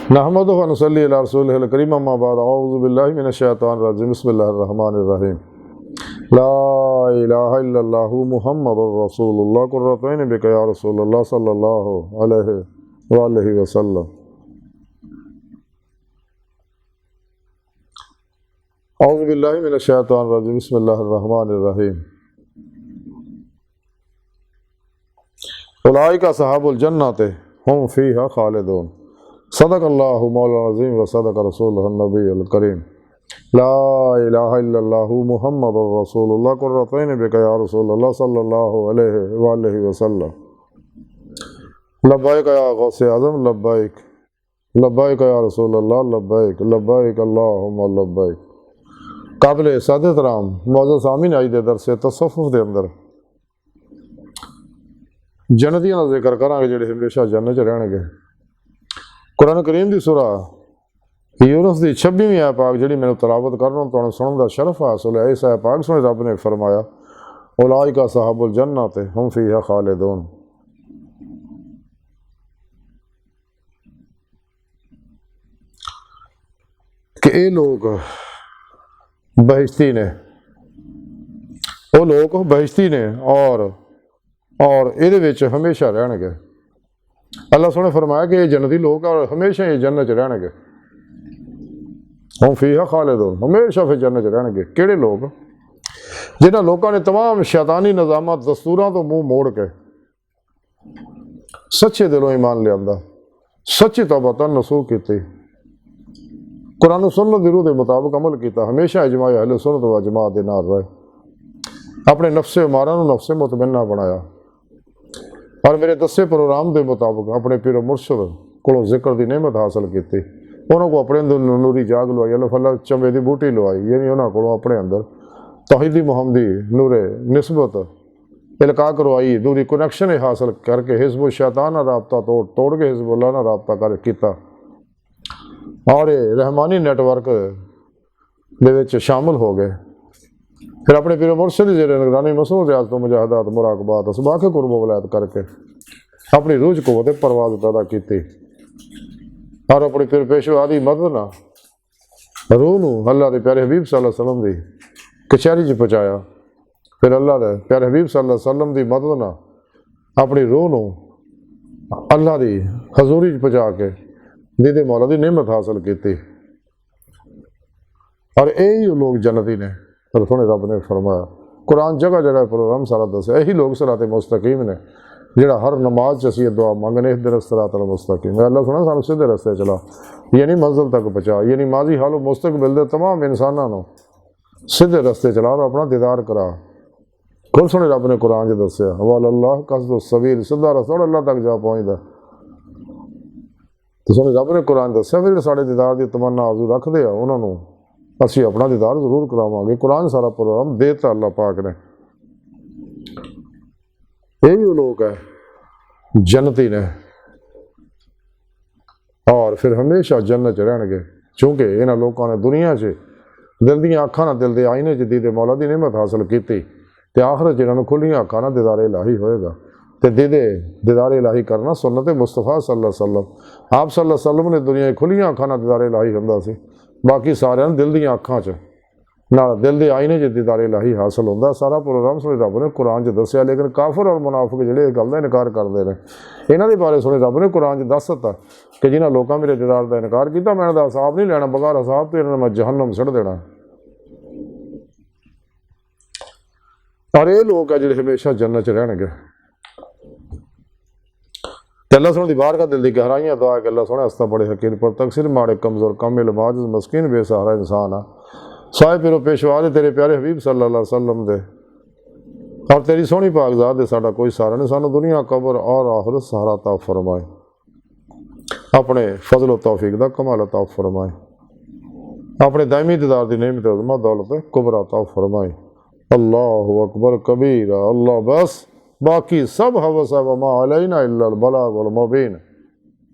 नहमदुहु व नसल्ली अला रसूलिहिल करीम अम्मा बाद अऊज़ु बिल्लाहि मिनश शैतानिर रजीम बिस्मिल्लाहिर रहमानिर रहीम ला इलाहा इल्लल्लाहु मुहम्मदुर रसूलुल्लाह कुर्रतैन बिका या रसूलल्लाह सल्लल्लाहु अलैहि वसल्लम। अऊज़ु बिल्लाहि मिनश शैतानिर रजीम बिस्मिल्लाहिर रहमानिर रहीम उलाइका अस्हाबुल जन्नति हुम फीहा खालिदून सदक़ल्लाहु मौलाना अज़ीम व सदक़ रसूलुहुन नबियुल करीम ला इलाहा इल्लल्लाहु मुहम्मदुर रसूलुल्लाह कुर्रतैन बिका या रसूलल्लाह सल्लल्लाहु अलैहि वसल्लम। लब्बैक या गौसे आज़म लब्बैक लब्बैक या रसूलल्लाह लब्बैक लब्बैक अल्लाहुम्मा लब्बैक। काबिल सादत राम मौजूद सामीन आई दे दरसे तसव्वुफ़ दे अंदर जन्नतियां दा जिक्र करांगे जिहड़े हमेशा जन्नत च रहणगे। कुरान करीम की सूरा यूनुस की 26वीं आयत पाक जी मैं तलावत करना तो सुनने का शरफ हासिल है। इस आयत पाक सुने रब ने फरमाया उलाइका अस्हाबुल जन्नति हुम फीहा खालिदून। कि ये लोग बहिश्ती ने, वो लोग बहिश्ती ने और ये हमेशा रहणगे। अल्लाह सोने फरमाया कि ये जन्नती लोग और हमेशा ये जन्नत रहणगे। हम फीहा खालिदून हमेशा फिर जन्नत रहणगे। किहड़े लोग? जिन्हां लोगों ने तमाम शैतानी निज़ामात दस्तूरां तो मुँह मोड़ के सच्चे दिलों ईमान लिया, सच्ची तौबा नसूख की, कुरान सुन्नत दी रूह के मुताबिक अमल किया, हमेशा इजमा अहले सुन्नत व जमात दे नाल रहे, अपने नफ्से उमारा नफ्से मुतमन्ना बनाया और मेरे दसे प्रोग्राम के मुताबिक अपने पीरो मुर्शद को जिक्र की नेमत हासिल की। उन्होंने को अपने अंदर नूरी जाग लवाई, अल्लाह फला चंबे की बूटी लवाई, यानी उन्होंने को अपने अंदर तौहीदी मुहम्मदी नूरे निस्बत इल्का करवाई, नूरी कनैक्शन हासिल करके हिज़्ब शैतान ना रबता तोड़ के हिज़्बुल्लाह ना रबता कर किया और रहमानी नेटवर्क दे शामिल हो गए। फिर अपने पीर मुर्शद जेरे निगरानी मसूल रियाज तो मुजाहदात मुराकबात असबाक कुर्ब वलायत करके अपनी रूज कुव्वत परवाज पैदा की और अपनी फिर पेशवा की मदद ना रूह नूं अल्लाह के प्यारे हबीब सल्लल्लाहु अलैहि वसल्लम की कचहरी च पहुँचाया। फिर अल्लाह के प्यारे हबीब सल्लल्लाहु अलैहि वसल्लम की मदद ना अपनी रूह नूं अल्लाह की हजूरी च पहुँचा के दीदे मौला की नेमत हासिल की। और यही लोग जन्नती ने। सोने रब ने फरमाया कुरान जगह जगह प्रोग्राम सारा दस, यही लोग सिरात मुस्तकीम ने जिहड़ा हर नमाज च असीं दुआ मंगने इहदिना सिरातल मुस्तकीम। अल्लाह सुना सानूं सीधे रस्ते चला, यानी मंजिल तक पहुँचा, यानी माजी हालो मुस्तकबिल दे तमाम इंसानां नूं सीधे रस्ते चला और अपना दीदार करा। खुद सुने रब ने कुरान च दस्सिया वल्लाह कसदु सबील, सीधा रस्ता अल्लाह तक जा पहुँचदा। तो सुने रब ने कुरान दस्सिया फिर साढ़े दीदार की तमन्ना आरज़ू रखते हैं उन्होंने असी अपना दीदार जरूर करावांगे। कुरान सारा प्रोग्राम देता अल्लाह पाक ने। यही लोग है जन्नती ने और फिर हमेशा जन्नत च रहणगे, क्योंकि इन्हां लोगों ने दुनिया से दिल दी अखां ना दिल दे आईने च दीदे मौला की नेमत हासिल की ते आखिरत च इन्हां नूं खुलियां अखां ना दीदार इलाही होएगा। ते दीदार इलाही करना सुन्नत मुस्तफा सल्लल्लाहु अलैहि वसल्लम। आप सल्लल्लाहु अलैहि वसल्लम ने दुनिया खुलियां अखां नाल दीदार इलाही हुंदा सी, बाकी सारे दिल दी अखां च ना दिल के आईने च दीदार इलाही हासिल होंदा। सारा प्रोग्राम सुने रब ने कुरान च दस्सिया, लेकिन काफिर और मुनाफिक जिहड़े इस गल दा इनकार करते हैं, इन्हां दे बारे सुने रब ने कुरान च दस दिता कि जिन्हां लोकां मेरे दीदार का इनकार किया मैं इन्हां दा हिसाब नहीं लैना, बगैर हिसाब तो इन्हां मैं जहन्नम सड़ देना। और ये लोग है जिहड़े हमेशा जन्नत च रहणगे। अल्लाह सोने दी बारगाह दिल दी गहराइयां दुआ कि अल्लाह सोने हस्ता बड़े हकीम पर तकसीर माड़े कमजोर कामिल माजिज मस्कीन बेसहारा इंसान आ साहिब पिरो पेशवा दे तेरे प्यारे हबीब सल्लल्लाहु अलैहि वसल्लम दे और तेरी सोहनी पाक ज़ात दे साडा कोई सहारा नहीं, सानू दुनिया कब्र और आखिरत सहारा अता फरमाए, अपने फजल व तौफीक दा कमाल अता फरमाए, अपने दायमी दीदार दी नेमत अज़मा दौलत कुबरा अता फरमाए। अल्लाहु अकबर कबीरा, अल्लाह बस बाकी सब हवस है, वमा अलैना इल्लल बलागुल मुबीन।